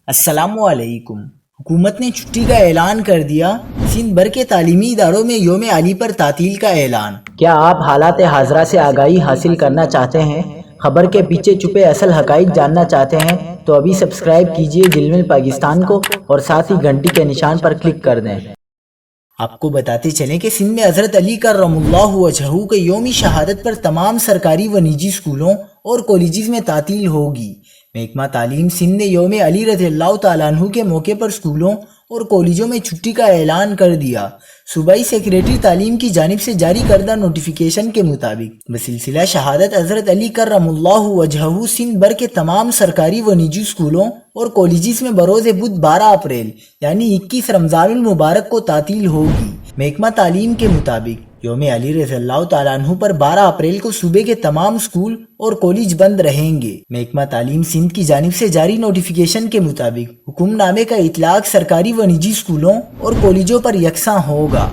السلام علیکم۔ حکومت نے چھٹی کا اعلان کر دیا۔ سندھ بھر کے تعلیمی اداروں میں یوم علی پر تعطیل کا اعلان۔ کیا آپ حالات حاضرہ سے آگاہی حاصل کرنا چاہتے ہیں؟ خبر کے پیچھے چھپے اصل حقائق جاننا چاہتے ہیں تو ابھی سبسکرائب کیجئے جلمل پاکستان کو اور ساتھ ہی گھنٹی کے نشان پر کلک کر دیں۔ آپ کو بتاتے چلیں کہ سندھ میں حضرت علی کرم اللہ وجہہ کے یوم شہادت پر تمام سرکاری و نجی اسکولوں اور کالجز میں تعطیل ہوگی۔ محکمہ تعلیم سندھ نے یوم علی رضی اللہ تعالیٰ عنہ کے موقع پر اسکولوں اور کالجوں میں چھٹی کا اعلان کر دیا۔ صوبائی سیکریٹری تعلیم کی جانب سے جاری کردہ نوٹیفیکیشن کے مطابق بسلسلہ شہادت حضرت علی کرم اللہ وجہہ سندھ بھر کے تمام سرکاری و نجی اسکولوں اور کالجز میں بروز بدھ 12 اپریل یعنی 21 رمضان المبارک کو تعطیل ہوگی۔ محکمہ تعلیم کے مطابق یوم علی رضی اللہ تعالیٰ عنہ پر 12 اپریل کو صوبے کے تمام اسکول اور کالج بند رہیں گے۔ محکمہ تعلیم سندھ کی جانب سے جاری نوٹیفیکیشن کے مطابق حکم نامے کا اطلاق سرکاری و نجی اسکولوں اور کالجوں پر یکساں ہوگا۔